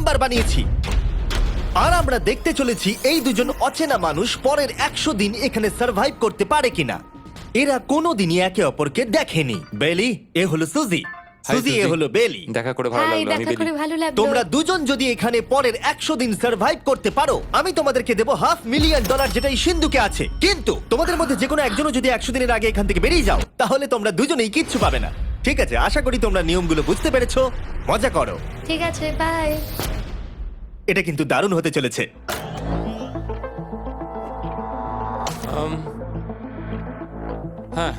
Number বানিয়েছি। আর আমরা দেখতে চলেছি এই দুজন অচেনা মানুষ পরের 100 দিন এখানে সার্ভাইভ করতে পারে কিনা। এরা কোনোদিনই একে অপরকে দেখেনি। বেলি, এ হলো সুজি, সুজি এ হলো বেলি। দেখা করে ভালো হাই, লাগলো। আমি দেখা করে ভালো লাগলো। তোমরা দুজন যদি এখানে পরের 100 দিন সার্ভাইভ করতে পারো, আমি তোমাদেরকে দেবো $500,000 যেটা এই সিন্ধুকে আছে। কিন্তু তোমাদের মধ্যে যে কোনো একজনও যদি 100 দিনের আগে এখান থেকে বেরিয়ে যাও, তাহলে তোমরা দুজনেই কিচ্ছু পাবে না। ঠিক আছে, আশা করি তোমরা নিয়মগুলো বুঝতে পেরেছো। মজা করো। ঠিক আছে, বাই। এটা কিন্তু দারুণ হতে চলেছে। হ্যাঁ,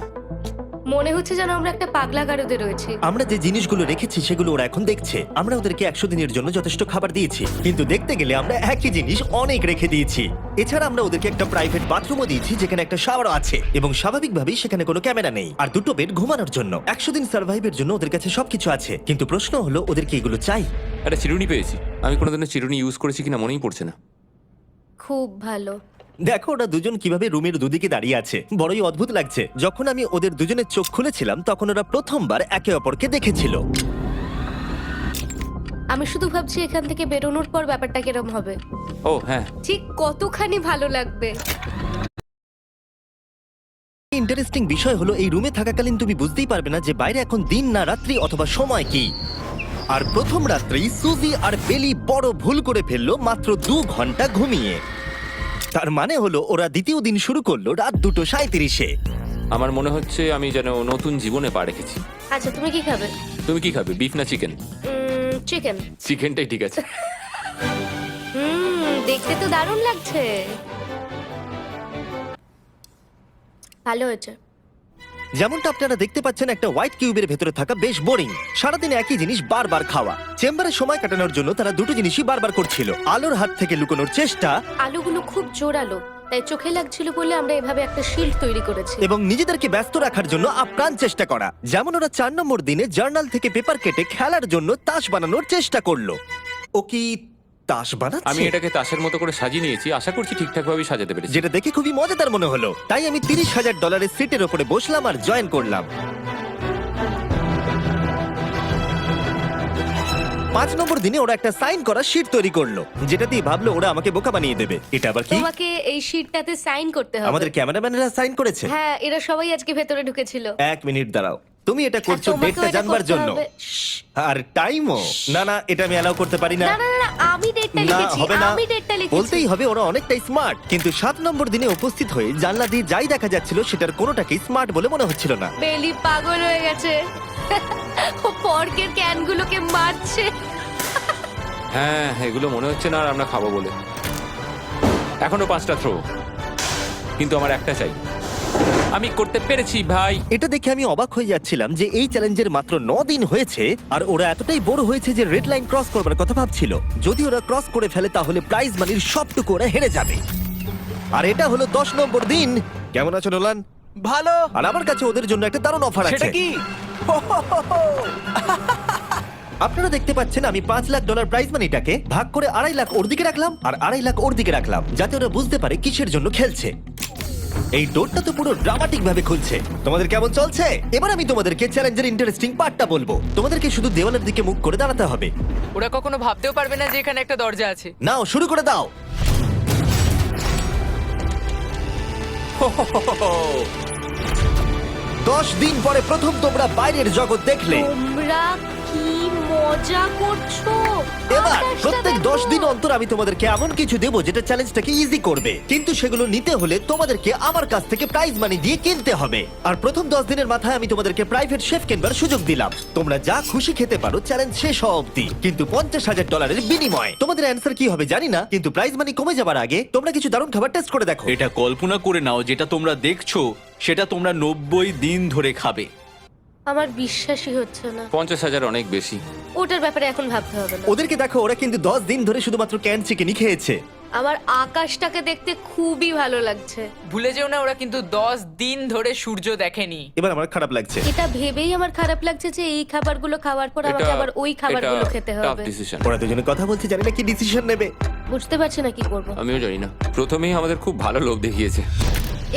মনে হচ্ছে যেন আমরা একটা পাগলা গারদে রয়েছি। আমরা যে জিনিসগুলো রেখেছি সেগুলো ওরা এখন দেখছে। আমরা ওদেরকে 100 দিনের জন্য যথেষ্ট খাবার দিয়েছি, কিন্তু দেখতে গেলে আমরা একই জিনিস অনেক রেখে দিয়েছি। এছাড়া আমরা ওদেরকে একটা প্রাইভেট বাথরুমও দিয়েছি যেখানে একটা শাওয়ারও আছে, এবং স্বাভাবিকভাবেই সেখানে কোনো ক্যামেরা নেই, আর দুটো বেড ঘুমানোর জন্য। 100 দিন সার্ভাইভের জন্য ওদের কাছে সবকিছু আছে, কিন্তু প্রশ্ন হলো ওদেরকে এগুলো চাই। একটা চিরুনি পেয়েছি। আমি কোনোদিনও চিরুনি ইউজ করেছি কিনা মনেই পড়ছে না। খুব ভালো। দেখো ওরা দুজন কিভাবে রুমের দুদিকে দাঁড়িয়ে আছে, বড়ই অদ্ভুত লাগছে। যখন আমি ওদের দুজনের চোখ খুলেছিলাম তখন ওরা প্রথমবার একে অপরকে দেখেছিল। আমি শুধু ভাবছি এখান থেকে বেরোনোর পর ব্যাপারটা কিরম হবে। ও হ্যাঁ, ঠিক কতখানি ভালো লাগবে। ইন্টারেস্টিং বিষয় হলো এই রুমে থাকাকালীন তুমি বুঝতেই পারবে না যে বাইরে এখন দিন না রাত্রি অথবা সময় কি। আর প্রথম রাত্রেই সুজি আর বেলি বড় ভুল করে ফেললো মাত্র 2 ঘন্টা ঘুমিয়ে। তার মানে হলো ওরা দ্বিতীয় দিন শুরু করলো রাত 2:37-এ। আমার মনে হচ্ছে আমি যেন নতুন জীবনে পা রেখেছি। আচ্ছা, তুমি কি খাবে? তুমি কি খাবে, বিফ না চিকেন? চিকেন। চিকেনটাই ঠিক আছে। দেখতে তো দারুণ লাগছে। ভালো হয়েছে। যেমনটা আপনারা দেখতে পাচ্ছেন, একটা হোয়াইট কিউবের ভেতরে থাকা বেশ বোরিং। সারাদিন একই জিনিস বারবার খাওয়া। চেম্বারে সময় কাটানোর জন্য তারা দুটো জিনিসই বারবার করছিল: আলোর হাত থেকে লুকোনোর চেষ্টা আলুগুলো খুব জোরালো, তাই চোখে লাগছিল বলে আমরা এভাবে একটা শিল্ড তৈরি করেছি। এবং নিজেদেরকে ব্যস্ত রাখার জন্য আপ্রাণ চেষ্টা করা। যেমন ওরা 4 নম্বর দিনে জার্নাল থেকে পেপার কেটে খেলার জন্য তাস বানানোর চেষ্টা করলো। ও কি তাস বানাচ্ছে? আমি এটাকে তাসের মতো করে সাজিয়ে নিয়েছি, আশা করছি ঠিকঠাক ভাবে সাজাতে পেরেছি। যেটা দেখে খুবই মজাদার মনে হলো, তাই আমি $30,000 সিটের ওপরে বসলাম আর জয়েন করলাম। 5 নম্বর দিনে ওরা একটা সাইন করা শিট তৈরি করলো, যেটা দিয়ে ভাবলো ওরা আমাকে বোকা বানিয়ে দেবে। এটা আবার কি? তোমাকে এই শিটটাতে সাইন করতে হবে। আমাদের ক্যামেরাম্যানেরা সাইন করেছে? হ্যাঁ, এরা সবাই আজকে ভেতরে ঢুকেছিল। 1 মিনিট দাঁড়াও, তুমি এটা আর করছো তোমাকেও ডেটটা এটা জানবার করতে জন্য? হবে। শ্শ্। আর টাইমও? না না, এটা আমি অ্যালাউ করতে পারি না। না না না, আমি ডেটটা না, লিখেছি। হবে না। আমি ডেটটা লিখেছি। বলতেই হবে ওরা অনেকটাই স্মার্ট, কিন্তু 7 নম্বর দিনে উপস্থিত হয়ে জানলা দিয়ে যাই দেখা যাচ্ছিল সেটার কোনোটাকেই স্মার্ট বলে মনে হচ্ছিল না। বেলি পাগল হয়ে গেছে। ও পর্কের ক্যানগুলোকে মারছে। হ্যাঁ, এগুলো মনে হচ্ছে না আর আমরা খাবো বলে। এখনো 5টা থ্রো, কিন্তু আমার একটা চাই। আমি করতে পেরেছি ভাই। এটা দেখে আমি অবাক হয়ে যাচ্ছিলাম যে এই চ্যালেঞ্জের মাত্র 9 দিন হয়েছে আর ওরা এতটাই বোর হয়েছে যে রেড লাইন ক্রস করবার কথা ভাবছিল। যদি ওরা ক্রস করে ফেলে তাহলে প্রাইজ মানির সবটুকু ওরা হেরে যাবে। আর এটা হলো 10 নম্বর দিন। কেমন আছো নোলান? ভালো। আর আমার কাছে ওদের জন্য একটা দারুণ অফার আছে। সেটা কি? আপনারা দেখতে পাচ্ছেন আমি $5 লাখ প্রাইজ মানিটাকে ভাগ করে 2.5 লাখ ওর দিকে রাখলাম আর 2.5 লাখ ওর দিকে রাখলাম, যাতে ওরা বুঝতে পারে কিসের জন্য খেলছে। এই ডোরটা তো পুরো ড্রামাটিক ভাবে খুলছে। তোমাদের কেমন চলছে? এবার আমি তোমাদেরকে চ্যালেঞ্জের ইন্টারেস্টিং পার্টটা বলবো। তোমাদেরকে শুধু দেওয়ালের দিকে মুখ করে দাঁড়াতে হবে। ওরা কখনো ভাবতেও পারবে না যে এখানে একটা দরজা আছে। নাও শুরু করে দাও। 10 দিন পরে প্রথম তোমরা বাইরের জগৎ দেখলে। তোমরা কি মজা করছো? এবার আকাশটা প্রত্যেক দেখো। 10 দিন অন্তর আমি তোমাদেরকে এমন কিছু দেবো যেটা চ্যালেঞ্জটাকে ইজি করবে, কিন্তু সেগুলো নিতে হলে তোমাদেরকে আমার কাছ থেকে প্রাইজ মানি দিয়ে কিনতে হবে। আর প্রথম 10 দিনের মাথায় আমি তোমাদেরকে প্রাইভেট শেফ কেনবার সুযোগ দিলাম। তোমরা যা খুশি খেতে পারো চ্যালেঞ্জ শেষ হওয়া অব্দি, কিন্তু $50,000 বিনিময়ে। তোমাদের অ্যান্সার কি হবে জানি না, কিন্তু প্রাইজ মানি কমে যাবার আগে তোমরা কিছু দারুণ খাবার টেস্ট করে দেখো। এটা কল্পনা করে নাও যেটা তোমরা দেখছো সেটা তোমরা 90 দিন ধরে খাবে। আমার বিশ্বাসই হচ্ছে না। 50,000 অনেক বেশি। ওটার ব্যাপারে এখন ভাবতে হবে না। ওদেরকে দেখো, ওরা কিন্তু 10 দিন ধরে শুধুমাত্র ক্যান চিকেনই খেয়েছে। আমার আকাশটাকে দেখতে খুবই ভালো লাগছে। ভুলে যেও না ওরা কিন্তু 10 দিন ধরে সূর্য দেখেনি। এবার আমার খারাপ লাগছে। এটা ভেবেই আমার খারাপ লাগছে যে এই খাবারগুলো খাওয়ার পর আমাকে আবার ওই খাবারগুলো খেতে টাফ হবে। ডিসিশন। ওরা দুজনে কথা বলছে, জানি না কি ডিসিশন নেবে। বুঝতে পারছি না কি করব। আমিও জানি না। প্রথমেই আমাদের খুব ভালো লোভ দেখিয়েছে।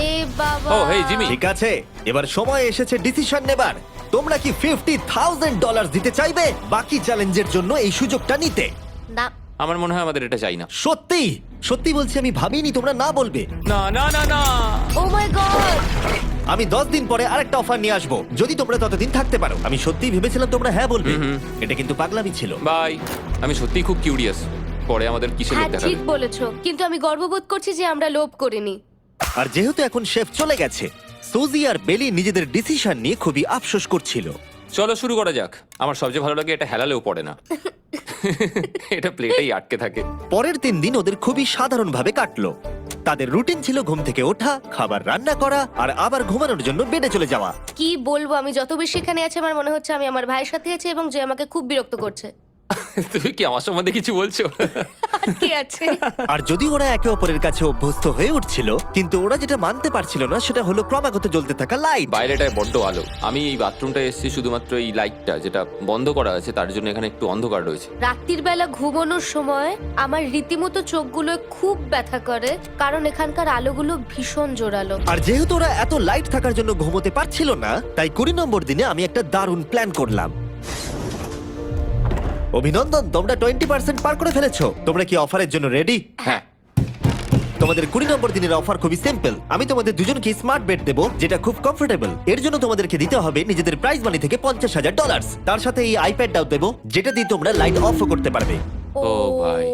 এ বাবা। ও হেই জিমি। ঠিক আছে, এবার সময় এসেছে ডিসিশন নেবার। তোমরা কি $50,000 দিতে চাইবে বাকি চ্যালেঞ্জের জন্য এই সুযোগটা নিতে? না আমার মনে হয় আমাদের এটা চাই না। সত্যি সত্যি বলছি, আমি ভাবিনি তোমরা না বলবে। না না না না, ও মাই গড আমি 10 দিন পরে আরেকটা অফার নিয়ে আসবো, যদি তোমরা ততদিন থাকতে পারো। আমি সত্যি ভেবেছিলাম তোমরা হ্যাঁ বলবে। এটা কিন্তু পাগলামি ছিল। বাই। আমি সত্যিই খুব কিউরিয়াস, পরে আমাদের কিসের লোভ হ্যাঁ দেখাবে। ঠিক বলেছো, কিন্তু আমি গর্ববোধ করছি যে আমরা লোভ করিনি। আর যেহেতু এখন শেফ চলে গেছে, সুজি আর বেলি নিজেদের ডিসিশন নিয়ে খুবই আফসোস করছিল। চলো শুরু করা যাক। আমার সবচেয়ে ভালো লাগে এটা হেলালেও পড়ে না। এটা প্লেটেই আটকে থাকে। পরের 3 দিন ওদের খুবই সাধারণভাবে কাটলো। তাদের রুটিন ছিল ঘুম থেকে ওঠা, খাবার রান্না করা আর আবার ঘুমানোর জন্য বেডে চলে যাওয়া। কি বলবো, আমি যত বেশি এখানে আছি আমার মনে হচ্ছে আমি আমার ভাইয়ের সাথে আছি এবং যে আমাকে খুব বিরক্ত করছে। তুমি কি আমার সম্বন্ধে কিছু বলছো? আর কি আছে? আর যদি ওরা একে অপরের কাছে অভ্যস্ত হয়ে উঠছিল, কিন্তু ওরা যেটা মানতে পারছিল না সেটা হলো ক্রমাগত জ্বলতে থাকা লাইট। বাইরেটায় বড্ড আলো। আমি এই বাথরুমটায় এসেছি শুধুমাত্র এই লাইটটা যেটা বন্ধ করা আছে তার জন্য এখানে একটু অন্ধকার রয়েছে। রাত্রির বেলা ঘুমানোর সময় আমার রীতিমতো চোখগুলো খুব ব্যথা করে, কারণ এখানকার আলোগুলো ভীষণ জোরালো। আর যেহেতু ওরা এত লাইট থাকার জন্য ঘুমোতে পারছিল না, তাই 20 নম্বর দিনে আমি একটা দারুণ প্ল্যান করলাম। অভিনন্দন, তোমরা 20% পার করে ফেলেছো। তোমরা কি অফারের জন্য রেডি? হ্যাঁ। তোমাদের 20 নম্বর দিনের অফার খুবই সিম্পল। আমি তোমাদের দুজনকে স্মার্ট বেড দেবো, যেটা খুব কমফোর্টেবল। এর জন্য তোমাদেরকে দিতে হবে নিজেদের প্রাইজ মানি থেকে $50,000। তার সাথে এই আইপ্যাডটাও দেবো, যেটা দিয়ে তোমরা লাইট অফ করতে পারবে। ও ভাই।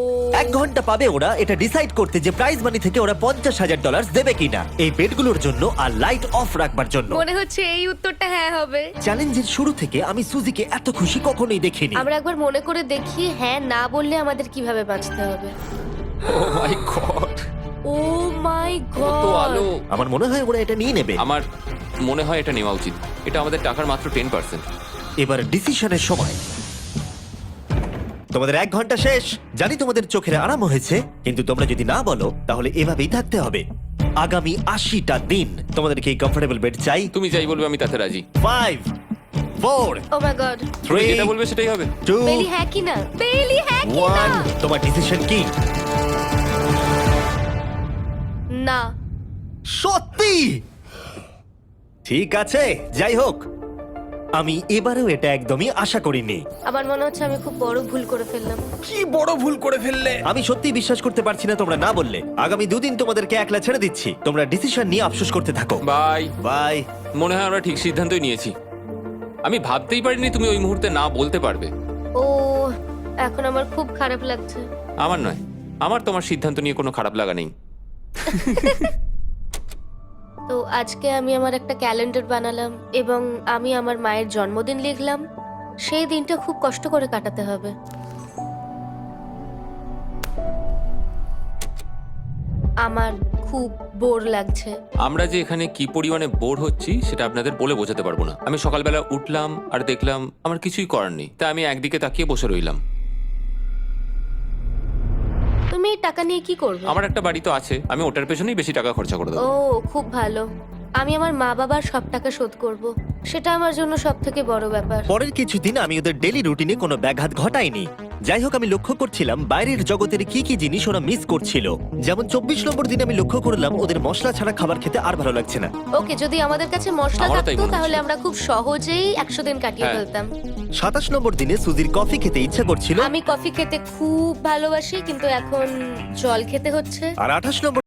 1 ঘন্টা পাবে ওরা এটা ডিসাইড করতে যে প্রাইজ মানি থেকে ওরা $50,000 দেবে কিনা এই বেডগুলোর জন্য আর লাইট অফ রাখবার জন্য। মনে হচ্ছে এই উত্তরটা হ্যাঁ হবে। চ্যালেঞ্জের শুরু থেকে আমি সুজিকে এত খুশি কখনোই দেখিনি। আমরা একবার মনে করে দেখি হ্যাঁ না বললে আমাদের কিভাবে বাঁচতে হবে। ও মাই গড, ও মাই কত গড, আলো। আমার মনে হয় ওরা এটা নিয়ে নেবে। আমার মনে হয় এটা নেওয়া উচিত। এটা আমাদের টাকার মাত্র 10%। এবার ডিসিশনের সময়। তোমাদের 1 ঘন্টা শেষ। জানি তোমাদের চোখের আরাম হয়েছে, কিন্তু তোমরা যদি না বলো তাহলে এভাবেই থাকতে হবে আগামী 80টা দিন। তোমাদেরকে এই কমফোর্টেবল বেড চাই। তুমি যাই বলবে আমি তাতে রাজি। 5 4 ও মাই গড। তুমি 3 যেটা বলবে সেটাই হবে। 2 বেলি হ্যাঁ কি না? বেলি হ্যাঁ কি না? 1 তোমার ডিসিশন কি? না। সত্যি? ঠিক আছে, যাই হোক, আমি এবারেও এটা একদমই আশা করিনি। আমার মনে হচ্ছে আমি খুব বড় ভুল করে ফেললাম। কি বড় ভুল করে ফেললে। আমি সত্যি বিশ্বাস করতে পারছি না তোমরা না বললে। আগামী 2 দিন তোমাদেরকে একলা ছেড়ে দিচ্ছি। তোমরা ডিসিশন নিয়ে আফসোস করতে থাকো। বাই। বাই। মনে হয় আমরা ঠিক সিদ্ধান্তই নিয়েছি। আমি ভাবতেই পারিনি তুমি ওই মুহূর্তে না বলতে পারবে। ও এখন আমার খুব খারাপ লাগছে। আমার নয়, আমার তোমার সিদ্ধান্ত নিয়ে কোনো খারাপ লাগা নেই। তো আজকে আমি আমার একটা ক্যালেন্ডার বানালাম এবং আমি আমার মায়ের জন্মদিন লিখলাম। সেই দিনটা খুব কষ্ট করে কাটাতে হবে। আমার খুব বোর লাগছে। আমরা যে এখানে কি পরিমাণে বোর হচ্ছি সেটা আপনাদের বলে বোঝাতে পারবো না। আমি সকালবেলা উঠলাম আর দেখলাম আমার কিছুই করার নেই, তাই আমি একদিকে তাকিয়ে বসে রইলাম। তুমি এই টাকা নিয়ে কি করবে? আমার একটা বাড়ি তো আছে, আমি ওটার পেছনেই বেশি টাকা খরচা করে ও দেবো। খুব ভালো। আমি আমার মা বাবার সব টাকা শোধ করব। সেটা আমার জন্য সব থেকে বড় ব্যাপার। পরের কিছুদিন আমি ওদের ডেলি রুটিনে কোনো ব্যাঘাত ঘটাইনি। যাই হোক, আমি লক্ষ্য করছিলাম বাইরের জগতের কি কি জিনিস ওরা মিস করছিল। যেমন 24 নম্বর দিনে আমি লক্ষ্য করলাম ওদের মশলা ছাড়া খাবার খেতে আর ভালো লাগছে না। ওকে, যদি আমাদের কাছে মশলা আমারও তাই থাকতো মনে তাহলে হচ্ছে। আমরা খুব সহজেই 100 দিন কাটিয়ে হ্যাঁ। ফেলতাম। 27 নম্বর দিনে সুজির কফি খেতে ইচ্ছা করছিল, আমি কফি খেতে খুব ভালোবাসি, কিন্তু এখন জল খেতে হচ্ছে। আর 28 নম্বর